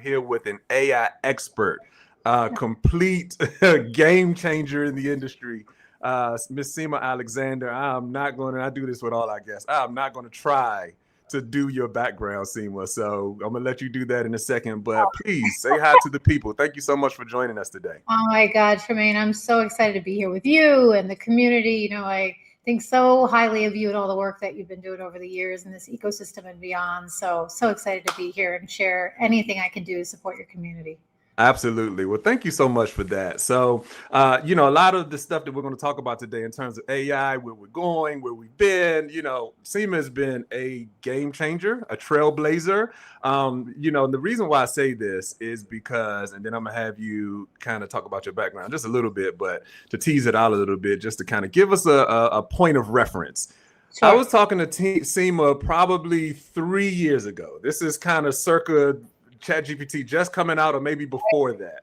here with an AI expert, complete game changer in the industry, Miss Seema Alexander. I do this with all our guests. I'm not going to try to do your background, Seema. So I'm going to let you do that in a second, but please say hi to the people. Thank you so much for joining us today. Oh my God, Tremaine, I'm so excited to be here with you and the community. You know, I think so highly of you and all the work that you've been doing over the years in this ecosystem and beyond. So excited to be here and share anything I can do to support your community. Absolutely. Well, thank you so much for that. So, a lot of the stuff that we're going to talk about today in terms of AI, where we're going, where we've been, Seema has been a game changer, a trailblazer. The reason why I say this is because, and then I'm going to have you kind of talk about your background just a little bit, but to tease it out a little bit, just to kind of give us a point of reference. Sure. I was talking to Seema probably 3 years ago. This is kind of circa ChatGPT just coming out, or maybe before that.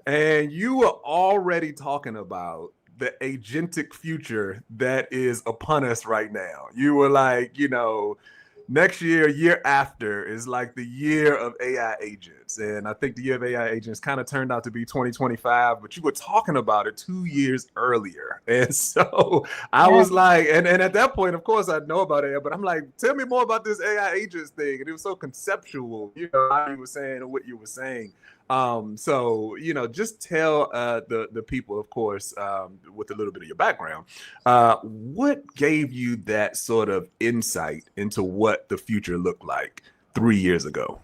And you were already talking about the agentic future that is upon us right now. You were like, next year after is like the year of AI agents. And I think the year of AI agents kind of turned out to be 2025, but you were talking about it 2 years earlier. And so I was like, and at that point, of course, I know about AI, but I'm like, tell me more about this AI agents thing. And it was so conceptual, how you were saying and what you were saying. Just tell the people, of course, with a little bit of your background, what gave you that sort of insight into what the future looked like 3 years ago?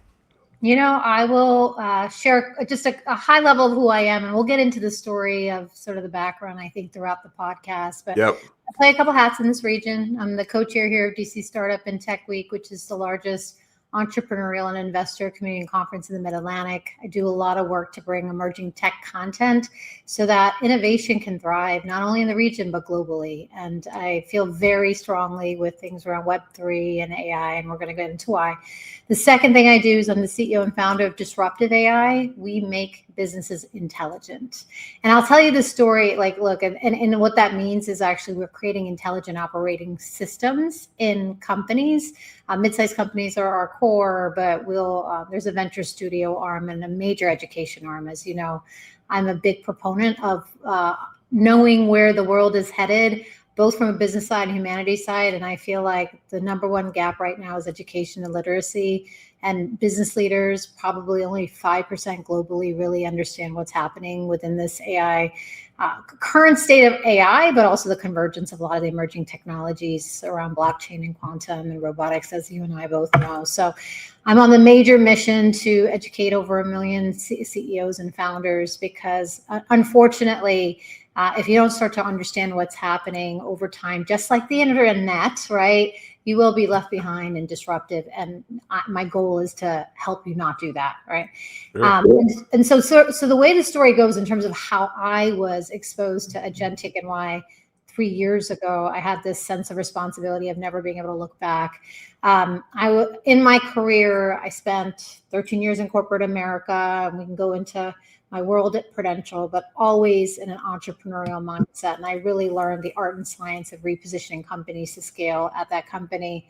I will share just a high level of who I am, and we'll get into the story of sort of the background, I think, throughout the podcast. But I play a couple hats in this region. I'm the co-chair here of DC Startup and Tech Week, which is the largest entrepreneurial and investor community conference in the Mid-Atlantic. I do a lot of work to bring emerging tech content so that innovation can thrive, not only in the region, but globally. And I feel very strongly with things around Web3 and AI, and we're going to get into why. The second thing I do is I'm the CEO and founder of Disruptive AI. We make businesses intelligent. And I'll tell you the story, look, and what that means is actually we're creating intelligent operating systems in companies. Mid-sized companies are our core, but there's a venture studio arm and a major education arm. As you know, I'm a big proponent of knowing where the world is headed, both from a business side and humanities side. And I feel like the number one gap right now is education and literacy. And business leaders, probably only 5% globally, really understand what's happening within this AI, current state of AI, but also the convergence of a lot of the emerging technologies around blockchain and quantum and robotics, as you and I both know. So I'm on the major mission to educate over 1 million CEOs and founders, because unfortunately, if you don't start to understand what's happening over time, just like the internet, right, you will be left behind and disruptive. And my goal is to help you not do that, right? Sure. So the way the story goes in terms of how I was exposed to Agentic and why 3 years ago I had this sense of responsibility of never being able to look back. In my career, I spent 13 years in corporate America, and we can go into my world at Prudential, but always in an entrepreneurial mindset. And I really learned the art and science of repositioning companies to scale at that company.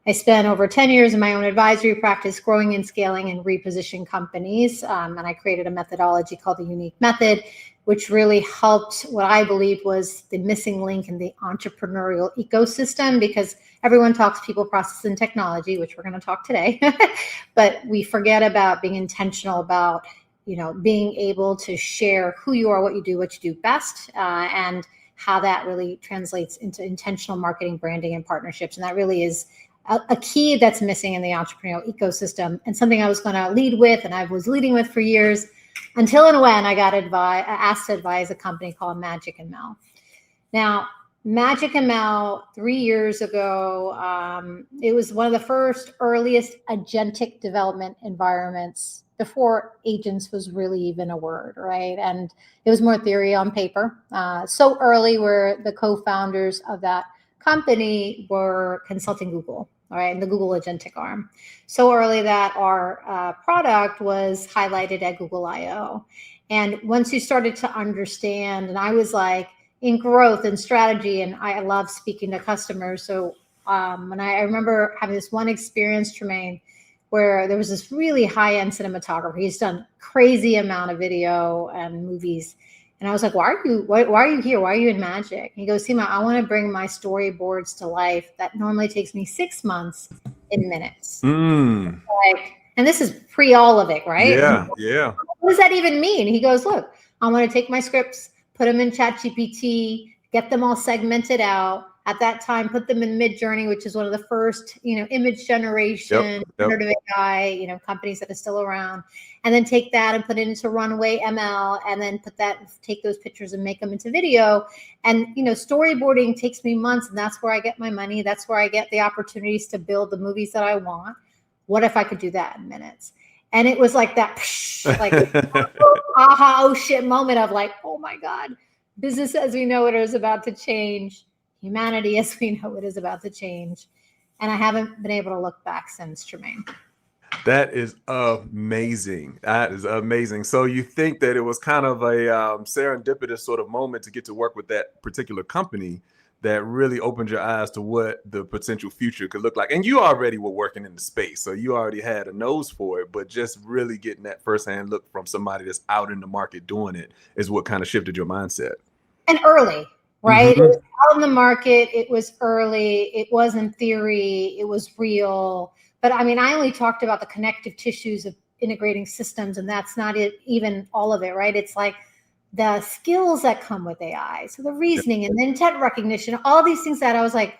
I spent over 10 years in my own advisory practice, growing and scaling and repositioning companies. And I created a methodology called the Unique Method, which really helped what I believe was the missing link in the entrepreneurial ecosystem, because everyone talks people, process, and technology, which we're going to talk today, but we forget about being intentional about being able to share who you are, what you do best, and how that really translates into intentional marketing, branding, and partnerships. And that really is a key that's missing in the entrepreneurial ecosystem, and something I was going to lead with, and I was leading with for years, until and when I got asked to advise a company called Magic & Mel. Now, Magic & Mel, 3 years ago, it was one of the first earliest agentic development environments before agents was really even a word, right? And it was more theory on paper. So early where the co-founders of that company were consulting Google, all right, and the Google Agentic arm. So early that our product was highlighted at Google I/O. And once you started to understand, and I was like in growth and strategy, and I love speaking to customers. So when I remember having this one experience, Tremaine, where there was this really high-end cinematographer. He's done crazy amount of video and movies. And I was like, why are you here? Why are you in Magic? He goes, Seema, I want to bring my storyboards to life that normally takes me 6 months in minutes. Like, and this is pre all of it, right? Yeah, yeah. What does that even mean? He goes, look, I want to take my scripts, put them in ChatGPT, get them all segmented out. At that time, put them in Midjourney, which is one of the first, image generation, generative AI, companies that are still around, and then take that and put it into Runway ML, and then take those pictures and make them into video. And, storyboarding takes me months, and that's where I get my money. That's where I get the opportunities to build the movies that I want. What if I could do that in minutes? And it was like that, like, aha, oh shit moment of like, oh my God, business as we know it is about to change. Humanity as we know it is about to change. And I haven't been able to look back since, Tremaine. That is amazing. That is amazing. So you think that it was kind of a serendipitous sort of moment to get to work with that particular company that really opened your eyes to what the potential future could look like. And you already were working in the space, so you already had a nose for it, but just really getting that firsthand look from somebody that's out in the market doing it is what kind of shifted your mindset. And early. Right? It was out in the market. It was early. It wasn't theory. It was real. But I mean, I only talked about the connective tissues of integrating systems, and that's not it, even all of it, right? It's like the skills that come with AI. So the reasoning and the intent recognition, all these things that I was like,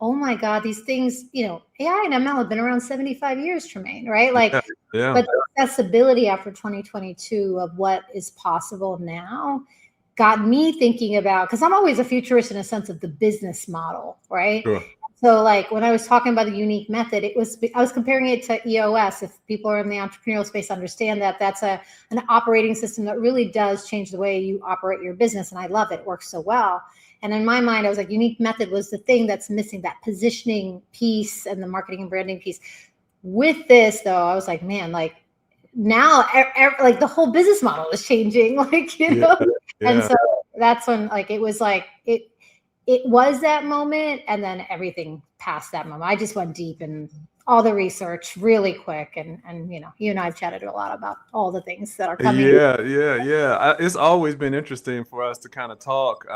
oh my God, these things, AI and ML have been around 75 years, Tremaine, right? Like, but the accessibility after 2022 of what is possible now got me thinking about, because I'm always a futurist in a sense of the business model, right? Sure. So like when I was talking about the unique method, I was comparing it to EOS. If people are in the entrepreneurial space, understand that that's an operating system that really does change the way you operate your business. And I love it. It works so well. And in my mind, I was like, unique method was the thing that's missing, that positioning piece and the marketing and branding piece. With this though, I was like, man, like now like the whole business model is changing, like, and so that's when it was that moment, and then everything past that moment. I just went deep in all the research really quick, and you and I have chatted a lot about all the things that are coming. It's always been interesting for us to kind of talk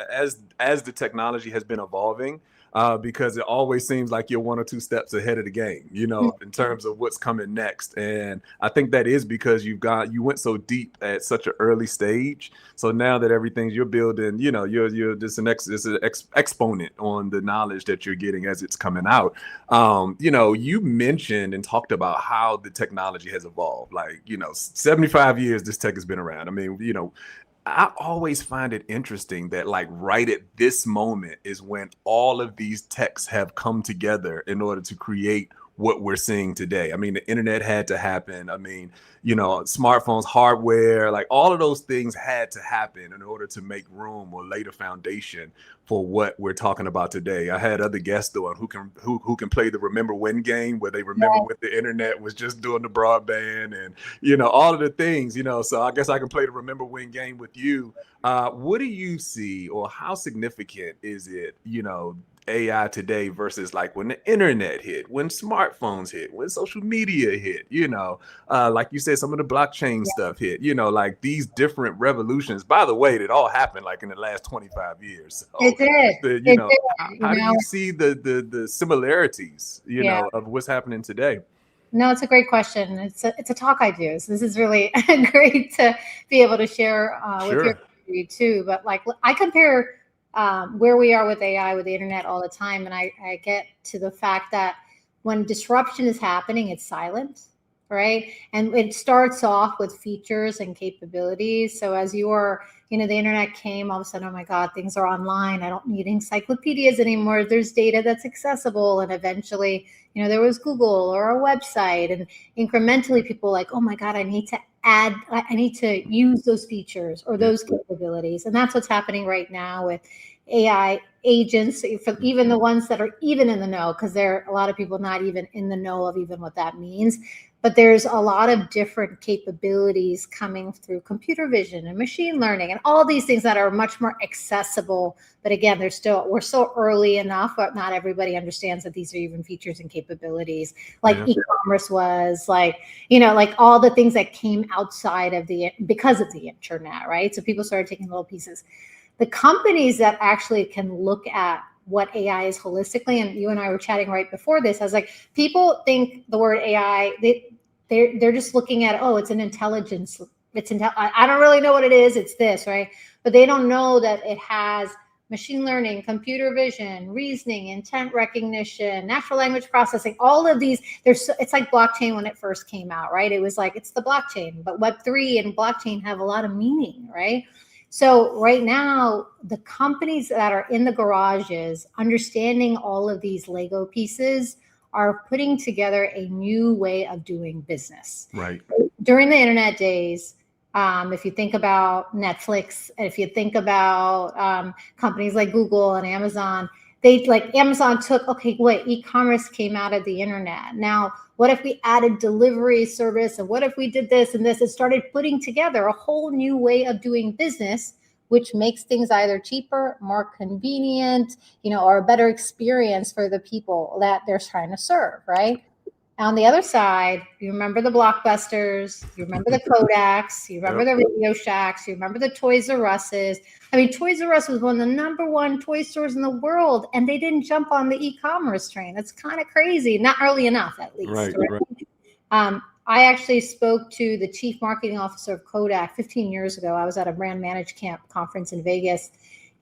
as the technology has been evolving. Because it always seems like you're 1 or 2 steps ahead of the game, in terms of what's coming next. And I think that is because you went so deep at such an early stage. So now that everything you're building, you're just an exponent on the knowledge that you're getting as it's coming out. You mentioned and talked about how the technology has evolved. 75 years this tech has been around. I mean, I always find it interesting that right at this moment is when all of these techs have come together in order to create what we're seeing today. I mean, the internet had to happen. I mean, smartphones, hardware, all of those things had to happen in order to make room or lay the foundation for what we're talking about today. I had other guests on who can play the remember when game, where they remember when the internet was just doing the broadband and all of the things. So I guess I can play the remember when game with you. What do you see, or how significant is it, AI today versus when the internet hit, when smartphones hit, when social media hit, like you said, some of the blockchain stuff hit, these different revolutions, by the way, that all happened in the last 25 years. So, it did. How do you see the similarities, of what's happening today? No, it's a great question. It's a talk I do. So this is really great to be able to share with your community too. But I compare where we are with AI, with the internet all the time. And I get to the fact that when disruption is happening, it's silent, right? And it starts off with features and capabilities. So as the internet came, all of a sudden, oh my God, things are online. I don't need encyclopedias anymore. There's data that's accessible. And eventually, there was Google or a website, and incrementally people oh my God, I need to use those features or those capabilities. And that's what's happening right now with AI agents, for even the ones that are even in the know, because there are a lot of people not even in the know of even what that means. but there's a lot of different capabilities coming through computer vision and machine learning and all these things that are much more accessible. But again, we're still early enough, but not everybody understands that these are even features and capabilities, like e-commerce was, like, like all the things that came outside of because of the internet, right? So people started taking little pieces. The companies that actually can look at what AI is holistically, and you and I were chatting right before this, I was like, people think the word AI, they're just looking at, oh, it's an intelligence. I don't really know what it is. It's this, right? But they don't know that it has machine learning, computer vision, reasoning, intent recognition, natural language processing, all of these. It's like blockchain when it first came out, right? It was like, it's the blockchain, but Web3 and blockchain have a lot of meaning, right? So right now, the companies that are in the garages, understanding all of these Lego pieces, are putting together a new way of doing business. Right. During the internet days, if you think about Netflix, if you think about companies like Google and Amazon, Amazon took, okay, wait, e-commerce came out of the internet. Now, what if we added delivery service? And what if we did this and this? It started putting together a whole new way of doing business, which makes things either cheaper, more convenient, or a better experience for the people that they're trying to serve, right? On the other side, you remember the Blockbusters, you remember the Kodaks, you remember the Radio Shacks, you remember the Toys R Us's. I mean, Toys R Us was one of the #1 toy stores in the world, and they didn't jump on the e-commerce train. That's kind of crazy, not early enough, at least. Right? I actually spoke to the chief marketing officer of Kodak 15 years ago. I was at a brand manage camp conference in Vegas.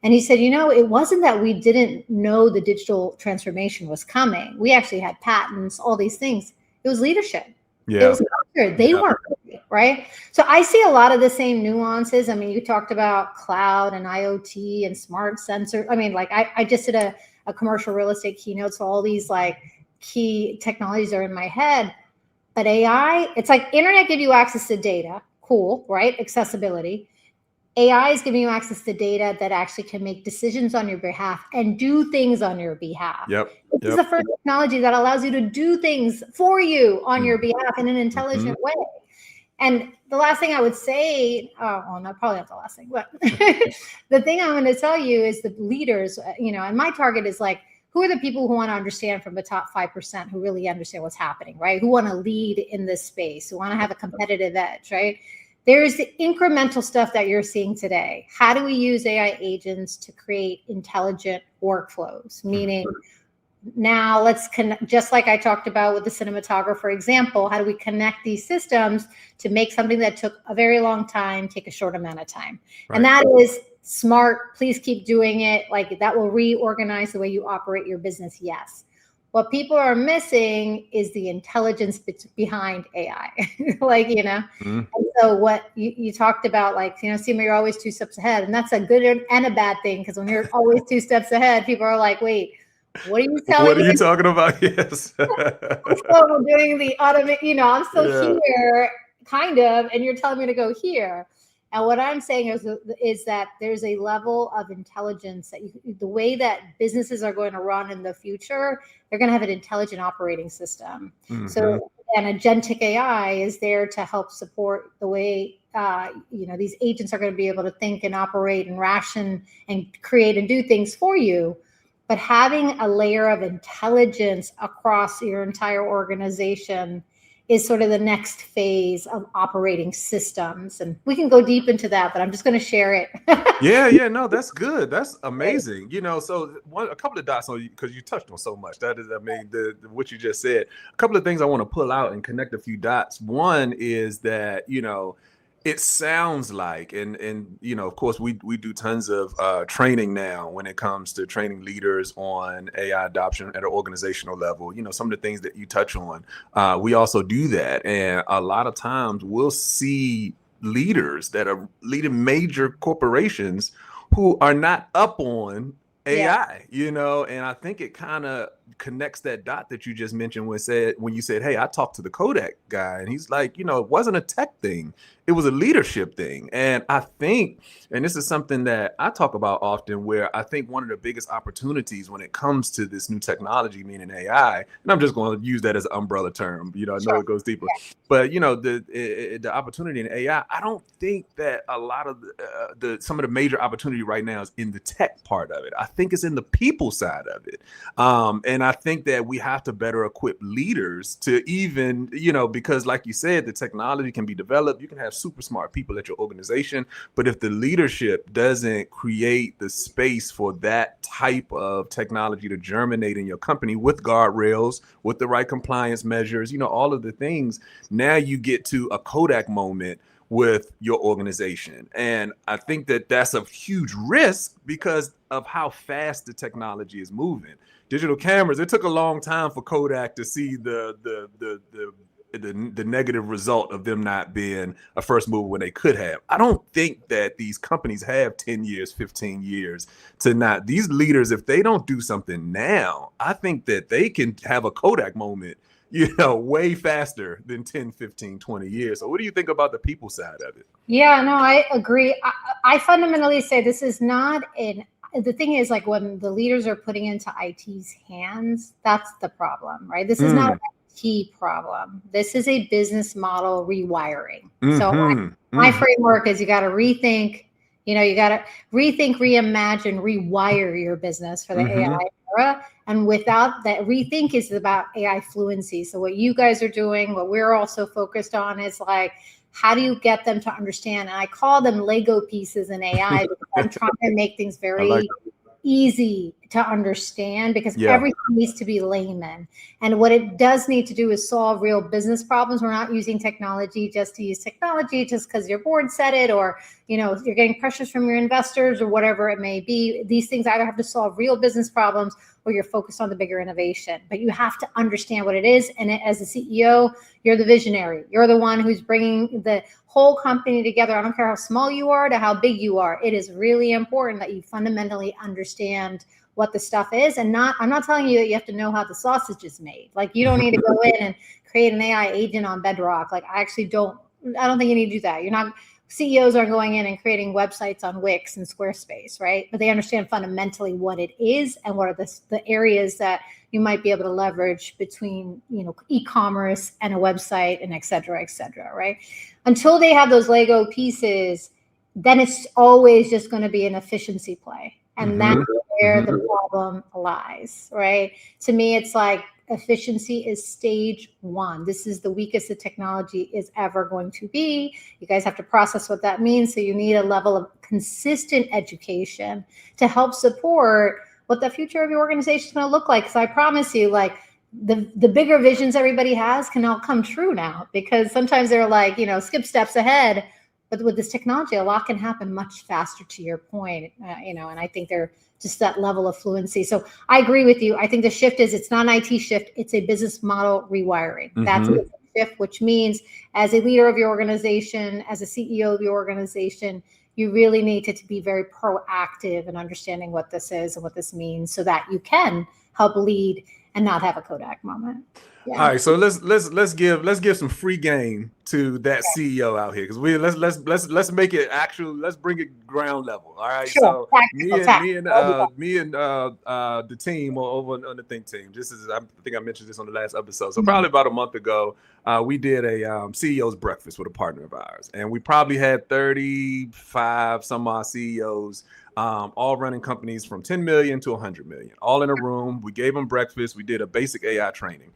And he said, it wasn't that we didn't know the digital transformation was coming. We actually had patents, all these things. It was leadership. Yeah. It was culture. They weren't ready, right? So I see a lot of the same nuances. I mean, you talked about cloud and IoT and smart sensor. I mean, like I just did a commercial real estate keynote. So all these like key technologies are in my head. But AI, it's like internet give you access to data. Cool, right? Accessibility. AI is giving you access to data that actually can make decisions on your behalf and do things on your behalf. This is the first technology that allows you to do things for you on your behalf in an intelligent way. And the last thing I would say, probably not the last thing, but the thing I'm going to tell you is the leaders, and my target is like, who are the people who want to understand from the top 5% who really understand what's happening, right? Who want to lead in this space, who want to have a competitive edge, right? There's the incremental stuff that you're seeing today. How do we use AI agents to create intelligent workflows? Meaning, now let's connect, just like I talked about with the cinematographer example, how do we connect these systems to make something that took a very long time take a short amount of time? Right. And that is smart. Please keep doing it. Like that will reorganize the way you operate your business. Yes. What people are missing is the intelligence behind AI. And so what you talked about, Seema, you're always 2 steps ahead. And that's a good and a bad thing, because when you're always 2 steps ahead, people are like, wait, what are you telling me? What are you talking about? Yes. So we're doing the automate, I'm still here, kind of, and you're telling me to go here. And what I'm saying is that there's a level of intelligence that the way that businesses are going to run in the future, they're going to have an intelligent operating system. So, and Agentic AI is there to help support the way, these agents are going to be able to think and operate and ration and create and do things for you. But having a layer of intelligence across your entire organization is sort of the next phase of operating systems. And we can go deep into that, but I'm just going to share it. No, that's good. That's amazing. So a couple of dots on you, because you touched on so much. That is, what you just said. A couple of things I want to pull out and connect a few dots. One is that, it sounds like, and of course, we do tons of training now when it comes to training leaders on AI adoption at an organizational level. Some of the things that you touch on, we also do that. And a lot of times we'll see leaders that are leading major corporations who are not up on AI, and I think it kind of connects that dot that you just mentioned when you said, hey, I talked to the Kodak guy, and he's like, you know, it wasn't a tech thing, it was a leadership thing. And I think, and this is something that I talk about often, where I think one of the biggest opportunities when it comes to this new technology, meaning AI, and I'm just going to use that as an umbrella term, you know, I know it goes deeper, but you know, the opportunity in AI, I don't think that a lot of some of the major opportunity right now is in the tech part of it. I think it's in the people side of it. And I think that we have to better equip leaders to even, you know, because like you said, the technology can be developed. You can have super smart people at your organization, but if the leadership doesn't create the space for that type of technology to germinate in your company with guardrails, with the right compliance measures, you know, all of the things, now you get to a Kodak moment with your organization. And I think that that's a huge risk because of how fast the technology is moving. Digital cameras, it took a long time for Kodak to see the negative result of them not being a first mover when they could have. I don't think that these companies have 10 years, 15 years to not. These leaders, if they don't do something now, I think that they can have a Kodak moment, you know, way faster than 10, 15, 20 years. So what do you think about the people side of it? Yeah, no, I agree. I fundamentally say this is not the thing is, like, when the leaders are putting into IT's hands, that's the problem, right? This is not an IT problem. This is a business model rewiring. So my framework is you got to rethink, you know, you got to rethink, reimagine, rewire your business for the AI era. And without that, rethink is about AI fluency. So what you guys are doing, what we're also focused on is like, how do you get them to understand? And I call them Lego pieces in AI because I'm trying to make things very easy to understand, because everything needs to be layman. And what it does need to do is solve real business problems. We're not using technology just to use technology just because your board said it, or, you know, you're getting pressures from your investors or whatever it may be. These things either have to solve real business problems or you're focused on the bigger innovation. But you have to understand what it is. And as a CEO, you're the visionary. You're the one who's bringing the whole company together. I don't care how small you are to how big you are. It is really important that you fundamentally understand what the stuff is. And I'm not telling you that you have to know how the sausage is made. Like, you don't need to go in and create an AI agent on Bedrock. Like, I don't think you need to do that. CEOs are going in and creating websites on Wix and Squarespace, right? But they understand fundamentally what it is and what are the areas that you might be able to leverage between, you know, e-commerce and a website and et cetera, right? Until they have those Lego pieces, then it's always just going to be an efficiency play. And that's where the problem lies, right? To me, it's like, efficiency is stage one. This is the weakest the technology is ever going to be. You guys have to process what that means. So you need a level of consistent education to help support what the future of your organization is going to look like. Because I promise you, like, the bigger visions everybody has can all come true now, because sometimes they're like, you know, skip steps ahead. But with this technology, a lot can happen much faster, to your point, you know, and I think they're just that level of fluency. So I agree with you. I think the shift it's not an IT shift, it's a business model rewiring. That's a shift, which means as a leader of your organization, as a CEO of your organization, you really need to be very proactive in understanding what this is and what this means, so that you can help lead and not have a Kodak moment. Yeah. All right, so let's give some free game to that CEO out here, because let's make it actual. Let's bring it ground level. All right, sure. So me and the team over on the Think Team. I think I mentioned this on the last episode. So probably about a month ago, we did a CEO's breakfast with a partner of ours, and we probably had 35 some odd CEOs. All running companies from 10 million to 100 million, all in a room. We gave them breakfast. We did a basic AI training.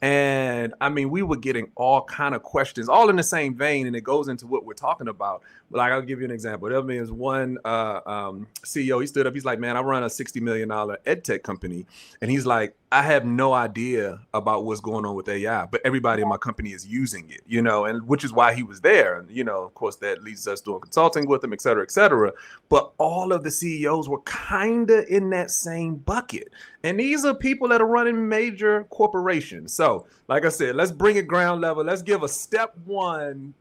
And I mean, we were getting all kind of questions, all in the same vein, and it goes into what we're talking about. Like, I'll give you an example. There was one CEO, he stood up, he's like, man, I run a $60 million ed tech company. And he's like, I have no idea about what's going on with AI, but everybody in my company is using it, you know, and which is why he was there. And, you know, of course, that leads us doing consulting with him, et cetera, et cetera. But all of the CEOs were kind of in that same bucket. And these are people that are running major corporations. So, like I said, let's bring it ground level. Let's give a step one,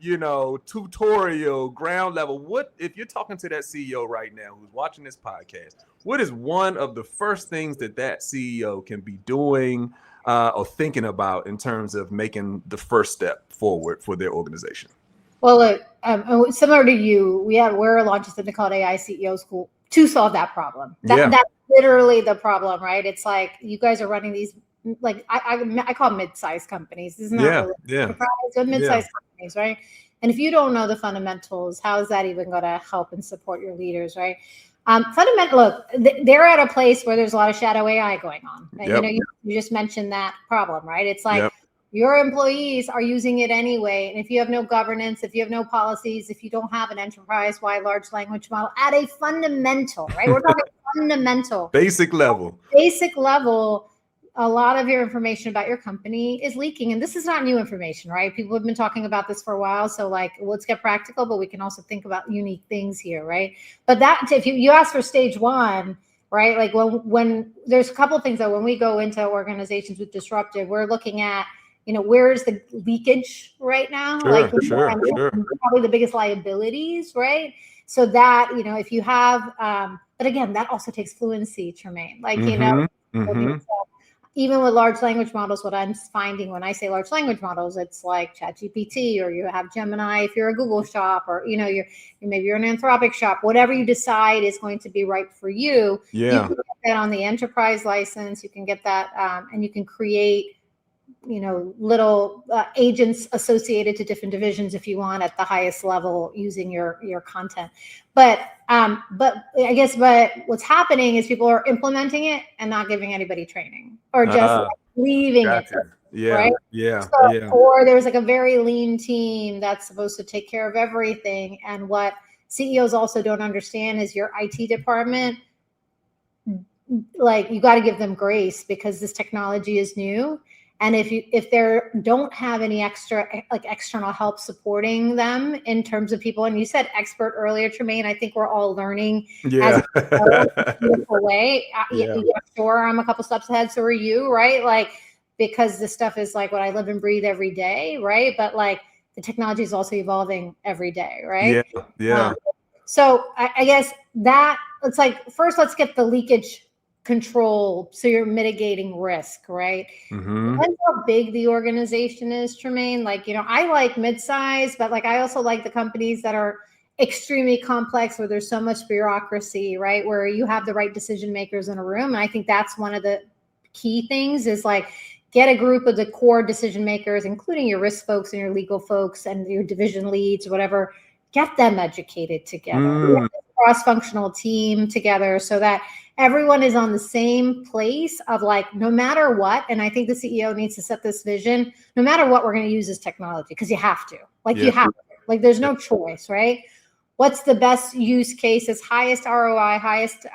tutorial ground level. What if you're talking to that CEO right now who's watching this podcast? What is one of the first things that CEO can be doing or thinking about in terms of making the first step forward for their organization? Well, look, similar to you, we're launching something called AI CEO School to solve that problem. That's literally the problem, right? It's like you guys are running these, like I call them mid-sized companies. This is not really enterprise, but mid-sized companies, right? And if you don't know the fundamentals, how is that even going to help and support your leaders, right? Look, they're at a place where there's a lot of shadow AI going on. And, you just mentioned that problem, right? It's like your employees are using it anyway. And if you have no governance, if you have no policies, if you don't have an enterprise-wide large language model at a fundamental, right? We're talking fundamental. Basic level, a lot of your information about your company is leaking. And this is not new information, right? People have been talking about this for a while. So like, let's get practical, but we can also think about unique things here, right? But if you ask for stage one, right? Like when there's a couple of things that when we go into organizations with disruptive, we're looking at, where's the leakage right now? Sure. Probably the biggest liabilities, right? So that, if you have, but again, that also takes fluency, Tremaine. Like, even with large language models, what I'm finding when I say large language models, it's like ChatGPT, or you have Gemini if you're a Google shop, or maybe you're an Anthropic shop. Whatever you decide is going to be right for you. You can get that on the enterprise license. You can get that, and you can create little agents associated to different divisions if you want at the highest level using your content. But I guess what's happening is people are implementing it and not giving anybody training, or just leaving it. Right? Or there's like a very lean team that's supposed to take care of everything. And what CEOs also don't understand is your IT department, like, you got to give them grace because this technology is new. And if they don't have any external help supporting them in terms of people, and you said expert earlier, Tremaine, I think we're all learning as a beautiful way. Sure, I'm a couple steps ahead, so are you, right? Like, because this stuff is like what I live and breathe every day, right? But like the technology is also evolving every day, right? So I guess that it's like, first, let's get the leakage control so you're mitigating risk, right? Depends how big the organization is, Tremaine. Like, I like mid-size, but like I also like the companies that are extremely complex, where there's so much bureaucracy, right? Where you have the right decision makers in a room. And I think that's one of the key things is like, get a group of the core decision makers, including your risk folks and your legal folks and your division leads, whatever, get them educated together. Cross-functional team together so that everyone is on the same place of like, no matter what, and I think the CEO needs to set this vision, no matter what, we're going to use this technology because you have to. You have to. Like, there's no choice, right? What's the best use cases, highest ROI, highest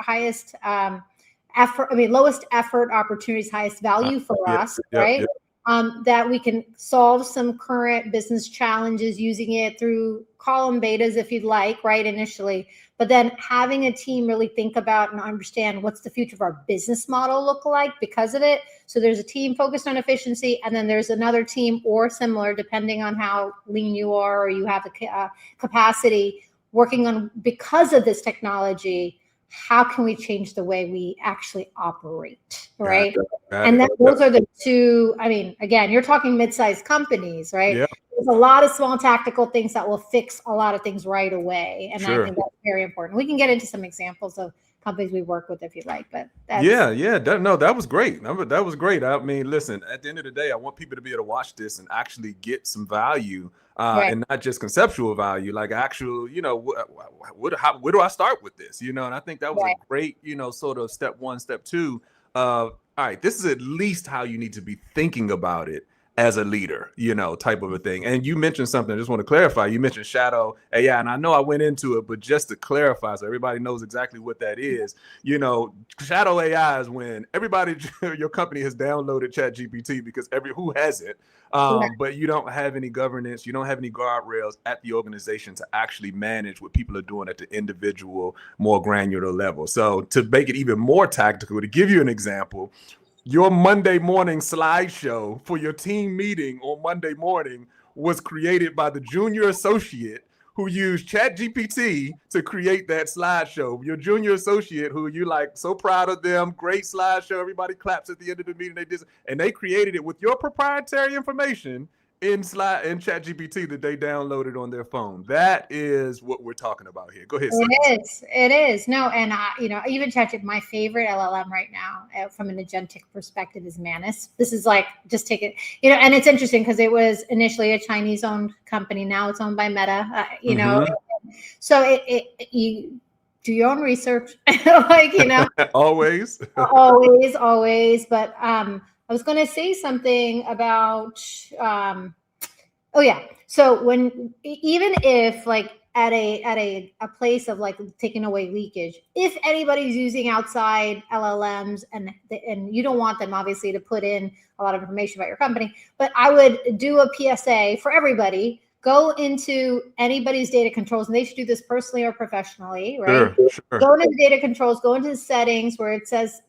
effort, lowest effort opportunities, highest value for us, right? That we can solve some current business challenges using it through column betas if you'd like, right, initially. But then having a team really think about and understand what's the future of our business model look like because of it. So there's a team focused on efficiency, and then there's another team or similar, depending on how lean you are or you have the capacity, working on, because of this technology, how can we change the way we actually operate, right? And then those are the two. Again, you're talking mid-sized companies, right? There's a lot of small tactical things that will fix a lot of things right away. And I think that's very important. We can get into some examples of companies we work with if you like, but that was great. That was great. Listen, at the end of the day, I want people to be able to watch this and actually get some value. And not just conceptual value, like actual, where do I start with this? And I think that was a great, sort of step one, step two. All right, this is at least how you need to be thinking about it. as a leader, type of a thing. And you mentioned something, I just want to clarify. You mentioned shadow AI, and I know I went into it, but just to clarify so everybody knows exactly what that is, shadow AI is when everybody, your company has downloaded ChatGPT, because who hasn't? But you don't have any governance, you don't have any guardrails at the organization to actually manage what people are doing at the individual, more granular level. So to make it even more tactical, to give you an example, your Monday morning slideshow for your team meeting on Monday morning was created by the junior associate who used ChatGPT to create that slideshow. Your junior associate, who you like, so proud of them, great slideshow, everybody claps at the end of the meeting. They created it with your proprietary information in ChatGPT that they downloaded on their phone. That is what we're talking about here. Go ahead. It is. No, and even ChatGPT, my favorite LLM right now from an agentic perspective is Manus. This is like, just take it, and it's interesting because it was initially a Chinese-owned company. Now it's owned by Meta. So you do your own research, always. always. But I was going to say something about. So even if like at a place of like taking away leakage, if anybody's using outside LLMs and you don't want them obviously to put in a lot of information about your company, but I would do a PSA for everybody. Go into anybody's data controls, and they should do this personally or professionally, right? Sure. Go into the data controls, go into the settings where it says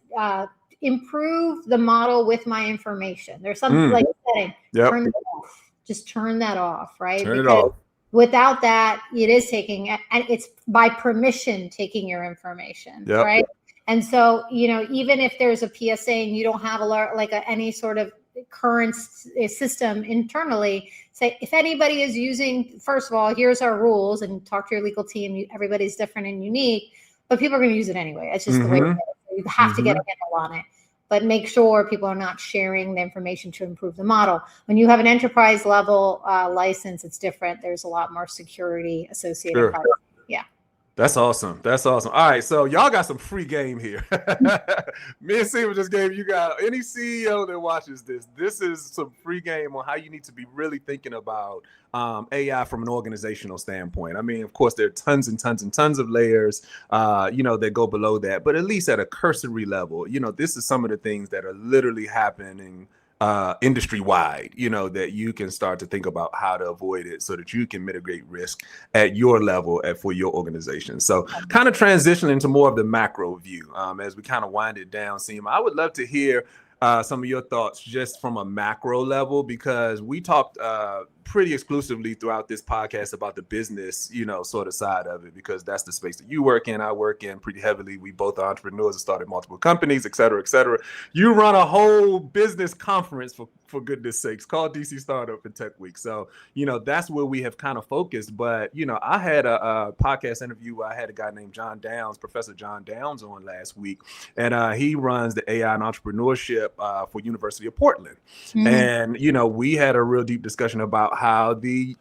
improve the model with my information. There's something like setting. Yep. Turn that off. Just turn that off, right? Turn it off. Without that, it is taking, and it's by permission taking your information, right? And so, even if there's a PSA and you don't have any sort of current system internally, say, if anybody is using, first of all, here's our rules, and talk to your legal team. Everybody's different and unique, but people are going to use it anyway. It's just the way it is. You have to get a handle on it. But make sure people are not sharing the information to improve the model. When you have an enterprise level license, it's different. There's a lot more security associated. Sure. Yeah. That's awesome. All right. So y'all got some free game here. Me and Seema just gave you guys, any CEO that watches this is some free game on how you need to be really thinking about AI from an organizational standpoint. I mean, of course, there are tons and tons and tons of layers, that go below that. But at least at a cursory level, this is some of the things that are literally happening industry wide, that you can start to think about how to avoid it so that you can mitigate risk at your level for your organization. So kind of transitioning into more of the macro view as we kind of wind it down, Seema, I would love to hear some of your thoughts just from a macro level, because we talked pretty exclusively throughout this podcast about the business, sort of side of it, because that's the space that you work in. I work in pretty heavily. We both are entrepreneurs and started multiple companies, et cetera, et cetera. You run a whole business conference for goodness sakes called DC Startup and Tech Week. So, that's where we have kind of focused. But, I had a podcast interview where I had a guy named John Downs, Professor John Downs, on last week. And he runs the AI and entrepreneurship for University of Portland. And, we had a real deep discussion about how the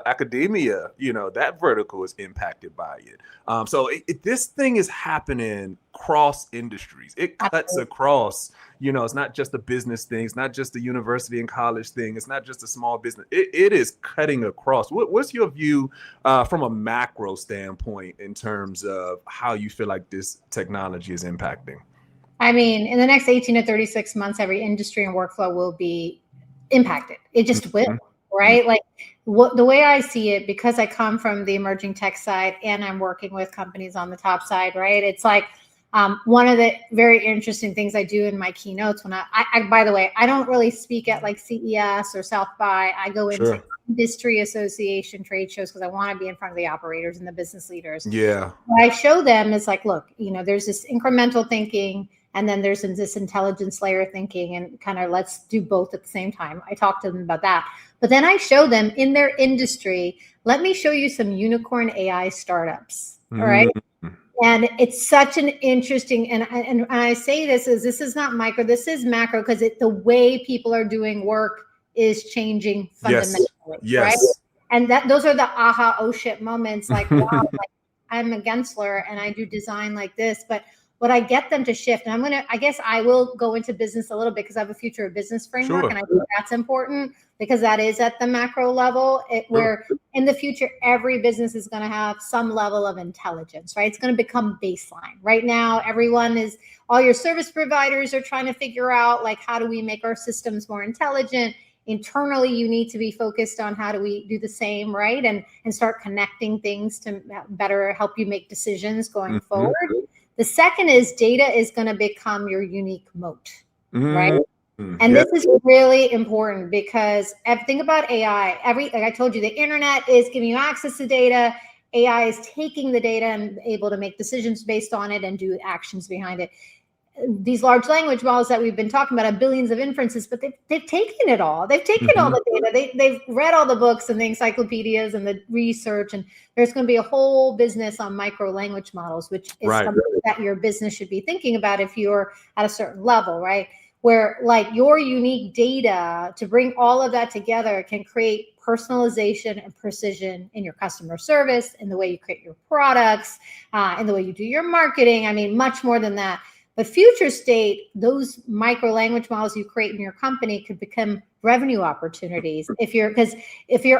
academia, that vertical is impacted by it. So this thing is happening cross industries. It cuts across, it's not just a business thing. It's not just a university and college thing. It's not just a small business. It is cutting across. What's your view from a macro standpoint in terms of how you feel like this technology is impacting? I mean, in the next 18 to 36 months, every industry and workflow will be impacted. It just will. Right? Like the way I see it, because I come from the emerging tech side and I'm working with companies on the top side, right? It's like one of the very interesting things I do in my keynotes when I by the way, I don't really speak at like CES or South by. I go into industry association trade shows because I want to be in front of the operators and the business leaders. Yeah. What I show them is like, look, there's this incremental thinking, and then there's this intelligence layer thinking, and kind of let's do both at the same time. I talk to them about that. But then I show them in their industry, let me show you some unicorn AI startups. All right. And it's such an interesting, and I say this is not micro, this is macro, because the way people are doing work is changing fundamentally. Yes. Right. And those are the aha, oh shit moments, like, wow, like I'm a Gensler and I do design like this, but what I get them to shift, and I guess I will go into business a little bit because I have a future of business framework. Sure. And I think that's important because that is at the macro level where in the future, every business is going to have some level of intelligence, right? It's going to become baseline. Right now, all your service providers are trying to figure out, like, how do we make our systems more intelligent? Internally, you need to be focused on how do we do the same, right? And start connecting things to better help you make decisions going forward. The second is data is going to become your unique moat, right? And this is really important because think about AI. Like I told you, the internet is giving you access to data. AI is taking the data and able to make decisions based on it and do actions behind it. These large language models that we've been talking about have billions of inferences, but they've taken it all. They've taken all the data. They've read all the books and the encyclopedias and the research, and there's going to be a whole business on micro language models, which is something that your business should be thinking about if you're at a certain level, right? Where like your unique data to bring all of that together can create personalization and precision in your customer service, in the way you create your products, in the way you do your marketing. I mean, much more than that. But future state, those micro language models you create in your company could become revenue opportunities if you're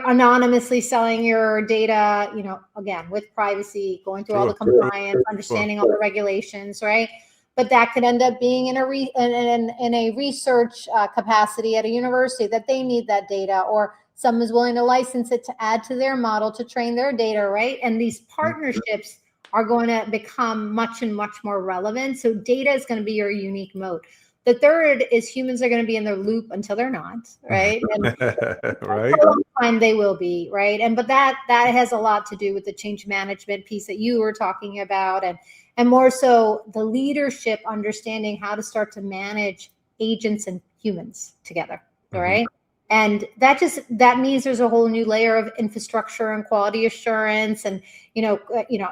anonymously selling your data, again, with privacy, going through all the compliance, understanding all the regulations, right? But that could end up being in a research capacity at a university that they need that data, or someone's willing to license it to add to their model to train their data, right? And these partnerships are going to become much and much more relevant. So data is going to be your unique moat. The third is humans are going to be in their loop until they're not, right? And right. For a long time they will be, right? But that has a lot to do with the change management piece that you were talking about, and more so the leadership understanding how to start to manage agents and humans together, right? And that means there's a whole new layer of infrastructure and quality assurance and,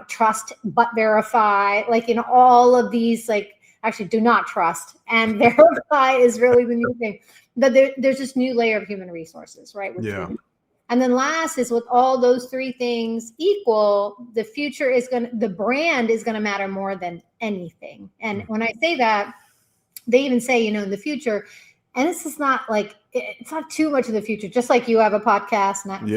trust but verify, all of these, actually do not trust and verify is really the new thing. But there's this new layer of human resources, right? And then last is, with all those three things equal, the brand is going to matter more than anything. And when I say that, they even say, in the future, and this is not it's not too much of the future, just like you have a podcast. Mine's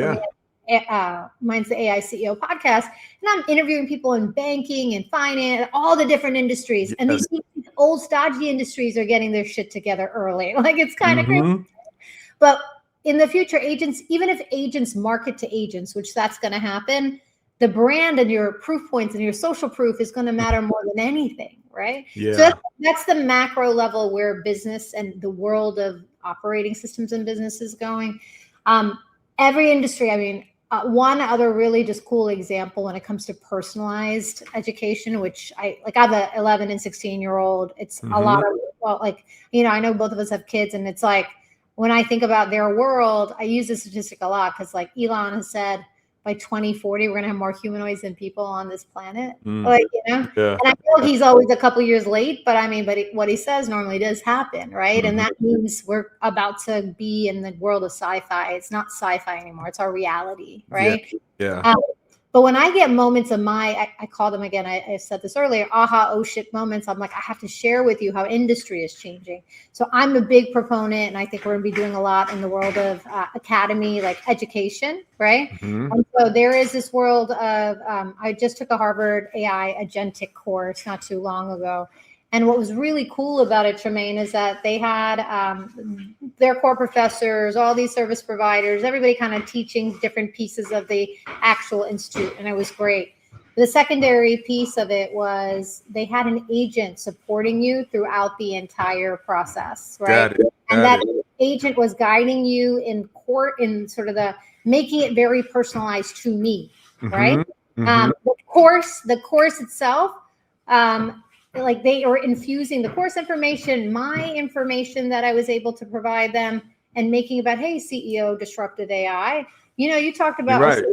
the AI CEO podcast. And I'm interviewing people in banking and finance, all the different industries. And these old stodgy industries are getting their shit together early. It's kind of crazy. But in the future, agents, even if agents market to agents, which that's going to happen, the brand and your proof points and your social proof is going to matter more than anything, right? So that's the macro level where business and the world of operating systems and business is going. Every industry, one other really just cool example when it comes to personalized education, which I have a 11 and 16-year-old. It's a lot of, I know both of us have kids, and it's when I think about their world, I use this statistic a lot because Elon has said by 2040, we're going to have more humanoids than people on this planet. And I know he's always a couple years late, but what he says normally does happen, right? And that means we're about to be in the world of sci-fi. It's not sci-fi anymore. It's our reality, right? But when I get moments of I call them, again, I said this earlier, aha, oh shit moments, I'm I have to share with you how industry is changing. So I'm a big proponent, and I think we're going to be doing a lot in the world of academy, education, right? And so there is this world of, I just took a Harvard AI Agentic course not too long ago. And what was really cool about it, Tremaine, is that they had their core professors, all these service providers, everybody kind of teaching different pieces of the actual institute. And it was great. The secondary piece of it was they had an agent supporting you throughout the entire process, right? That agent was guiding you in court in sort of making it very personalized to me, right? The course itself, they were infusing the course information, my information that I was able to provide them, and making about, hey, CEO, Disruptive AI, you talked about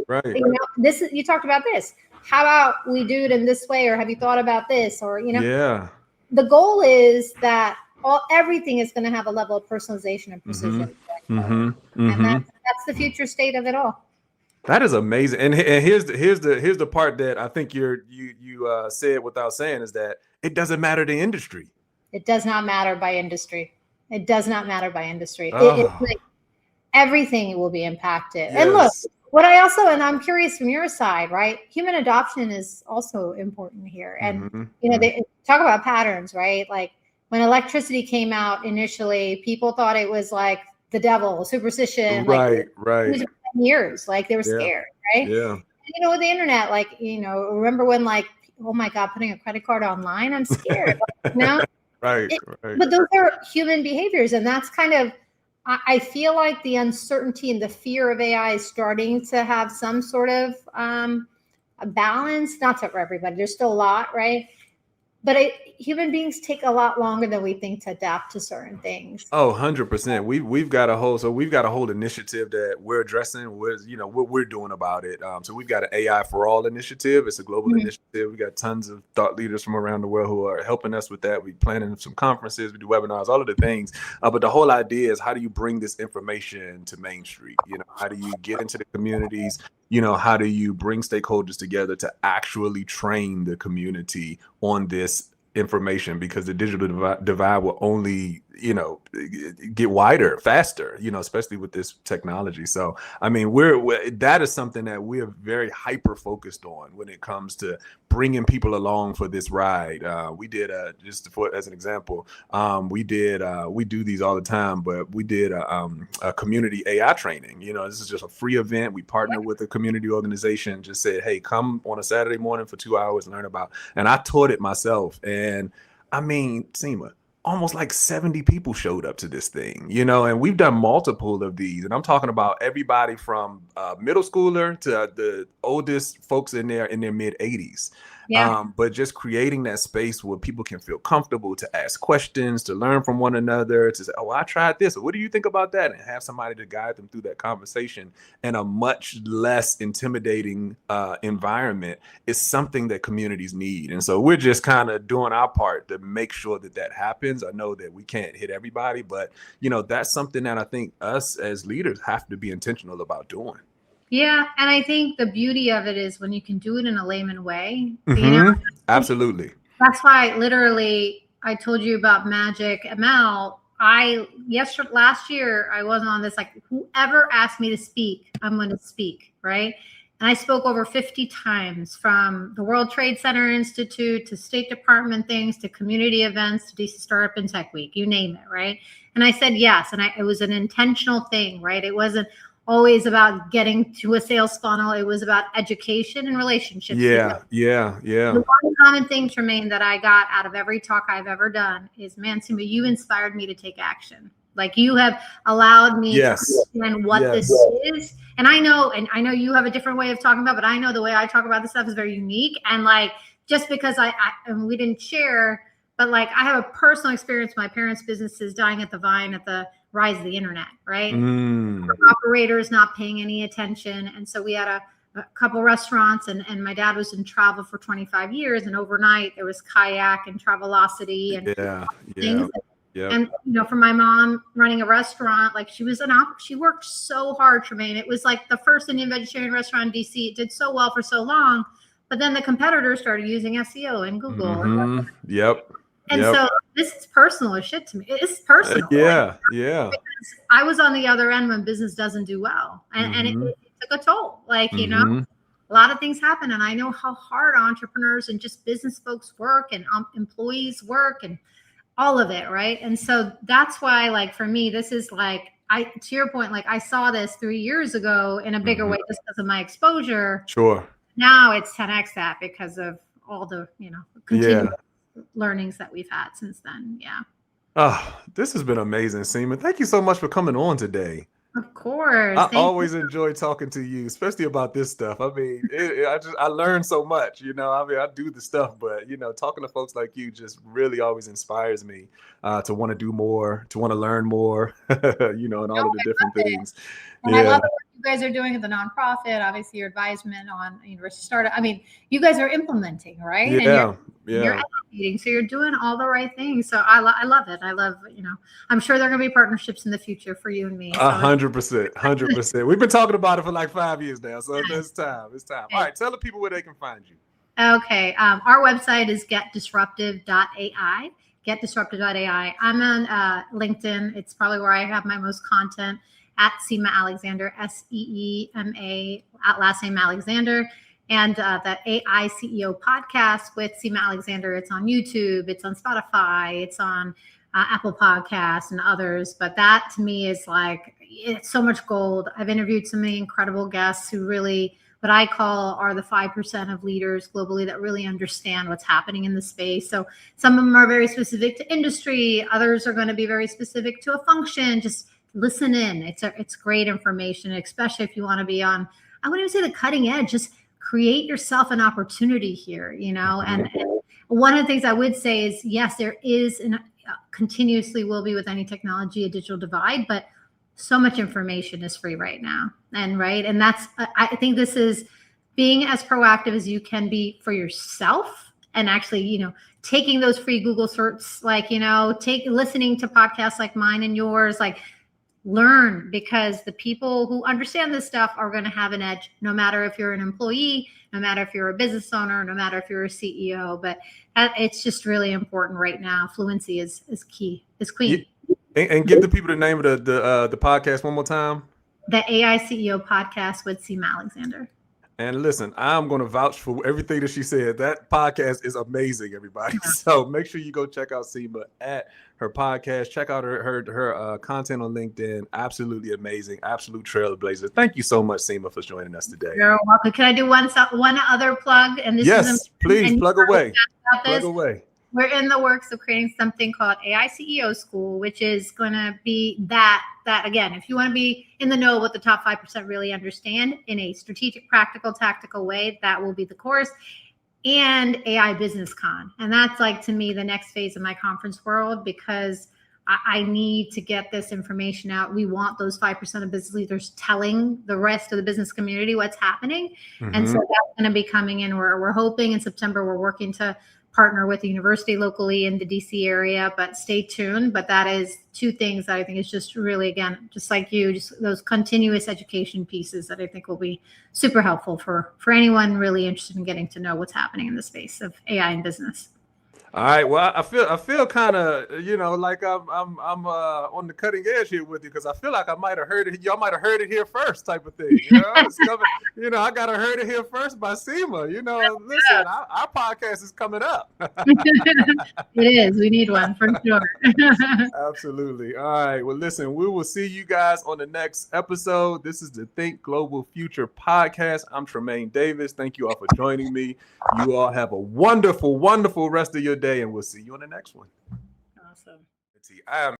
you talked about this. How about we do it in this way, or have you thought about this, or the goal is that everything is going to have a level of personalization and precision, and that's the future state of it all. That is amazing. And here's the part that I think you said without saying, is that it doesn't matter the industry. It does not matter by industry. It does not matter by industry. Oh. It's like everything will be impacted. Yes. And look, what I also, and I'm curious from your side, right? Human adoption is also important here. And, they talk about patterns, right? Like when electricity came out initially, people thought it was like the devil, superstition. Right. Years, like they were scared, right? Yeah. And, with the internet, like, remember when like, oh my God, putting a credit card online, I'm scared. Right. But those are human behaviors. And that's kind of, I feel like the uncertainty and the fear of AI is starting to have some sort of a balance, not for everybody. There's still a lot, right? But human beings take a lot longer than we think to adapt to certain things. Oh, 100%. We've got a whole initiative that we're addressing with, what we're doing about it. So we've got an AI for all initiative. It's a global initiative. We got tons of thought leaders from around the world who are helping us with that. We planning some conferences, we do webinars, all of the things. But the whole idea is, how do you bring this information to Main Street? How do you get into the communities? How do you bring stakeholders together to actually train the community on this information? Because the digital divide will only get wider faster, especially with this technology. So I mean, that is something that we're very hyper focused on when it comes to bringing people along for this ride. We did as an example, we do these all the time, but we did a community AI training. This is just a free event. We partnered with a community organization, just said, hey, come on a Saturday morning for 2 hours and learn about, and I taught it myself. And I mean, Seema, almost like 70 people showed up to this thing, and we've done multiple of these. And I'm talking about everybody from middle schooler to the oldest folks in their mid 80s. Yeah. But just creating that space where people can feel comfortable to ask questions, to learn from one another, to say, oh, I tried this. What do you think about that? And have somebody to guide them through that conversation in a much less intimidating environment is something that communities need. And so we're just kind of doing our part to make sure that happens. I know that we can't hit everybody, but that's something that I think us as leaders have to be intentional about doing. Yeah. And I think the beauty of it is when you can do it in a layman way, Absolutely. That's why literally I told you about Magic ML. Last year I was on this, like, whoever asked me to speak, I'm going to speak. Right. And I spoke over 50 times, from the World Trade Center Institute to State Department things, to community events, to DC Startup and Tech Week, you name it. Right. And I said yes. And it was an intentional thing. Right. It wasn't always about getting to a sales funnel. It was about education and relationships. Yeah. The one common thing, Tremaine, that I got out of every talk I've ever done is, man, Seema, you inspired me to take action. Like, you have allowed me to understand what this is. And I know you have a different way of talking about it, but I know the way I talk about this stuff is very unique. And like, just because and we didn't share, but like, I have a personal experience. My parents' businesses dying at the vine at the rise of the internet, right? Operators not paying any attention. And so we had a couple restaurants, and my dad was in travel for 25 years. And overnight there was Kayak and Travelocity and things. And, for my mom running a restaurant, like, she worked so hard, Tremaine. It was like the first Indian vegetarian restaurant in DC. It did so well for so long, but then the competitors started using SEO and Google. And so this is personal as shit to me. It's personal. Yeah. Because I was on the other end when business doesn't do well. And it took a toll. Like, a lot of things happen. And I know how hard entrepreneurs and just business folks work, and employees work, and all of it. Right. And so that's why, like, for me, this is like, to your point, like, I saw this 3 years ago in a bigger way just because of my exposure. Sure. Now it's 10x that, because of all the, continued learnings that we've had since then. Yeah. Oh, this has been amazing, Seema. Thank you so much for coming on today. Of course. I always enjoy talking to you, especially about this stuff. I mean, I learn so much, I do the stuff, but, talking to folks like you just really always inspires me to want to do more, to want to learn more, and all of the different things. And I love what you guys are doing at the nonprofit. Obviously, your advisement on University Startup. I mean, you guys are implementing, right? Yeah. You're educating, so you're doing all the right things. So I love it. I love, I'm sure there are going to be partnerships in the future for you and me. 100%. We've been talking about it for like 5 years now, so it's time. All right, tell the people where they can find you. Okay. Our website is getdisruptive.ai. Getdisruptive.ai. I'm on LinkedIn. It's probably where I have my most content, at Seema Alexander, Seema, at last name Alexander. And the AI CEO podcast with Seema Alexander. It's on YouTube. It's on Spotify. It's on Apple Podcasts and others. But that to me is like, it's so much gold. I've interviewed so many incredible guests who really, what I call, are the 5% of leaders globally that really understand what's happening in the space. So some of them are very specific to industry. Others are going to be very specific to a function. Just listen in. It's great information, especially if you want to be on, I wouldn't even say the cutting edge, just create yourself an opportunity here, and one of the things I would say is, yes, there is continuously will be with any technology, a digital divide, but so much information is free right now. And that's, I think this is being as proactive as you can be for yourself, and actually, taking those free Google searches, listening to podcasts like mine and yours, learn, because the people who understand this stuff are going to have an edge, no matter if you're an employee, no matter if you're a business owner, no matter if you're a CEO. But it's just really important right now. Fluency is key, is queen. And give the people the name of the podcast one more time. The AI CEO podcast with Seema Alexander. And listen, I'm going to vouch for everything that she said. That podcast is amazing, everybody. Yeah. So make sure you go check out Seema at her podcast. Check out her content on LinkedIn. Absolutely amazing. Absolute trailblazer. Thank you so much, Seema, for joining us today. You're welcome. Can I do one other plug? And this is please plug away. Plug away. We're in the works of creating something called AI CEO School, which is going to be that again, if you want to be in the know what the top 5% really understand in a strategic, practical, tactical way, that will be the course. And AI Business Con. And that's, to me, the next phase of my conference world, because I need to get this information out. We want those 5% of business leaders telling the rest of the business community what's happening. Mm-hmm. And so that's going to be coming in. We're hoping in September, we're working to partner with a university locally in the DC area, but stay tuned. But that is two things that I think is just really, again, just like you, just those continuous education pieces that I think will be super helpful for anyone really interested in getting to know what's happening in the space of AI in business. All right. Well, I feel kind of, like I'm on the cutting edge here with you, because I feel like I might have heard it. Y'all might have heard it here first, type of thing. I got to heard it here first by Seema. Listen, our podcast is coming up. It is. We need one for sure. Absolutely. All right. Well, listen, we will see you guys on the next episode. This is the Think Global Future podcast. I'm Tremaine Davis. Thank you all for joining me. You all have a wonderful, wonderful rest of your day, and we'll see you on the next one. Awesome. I am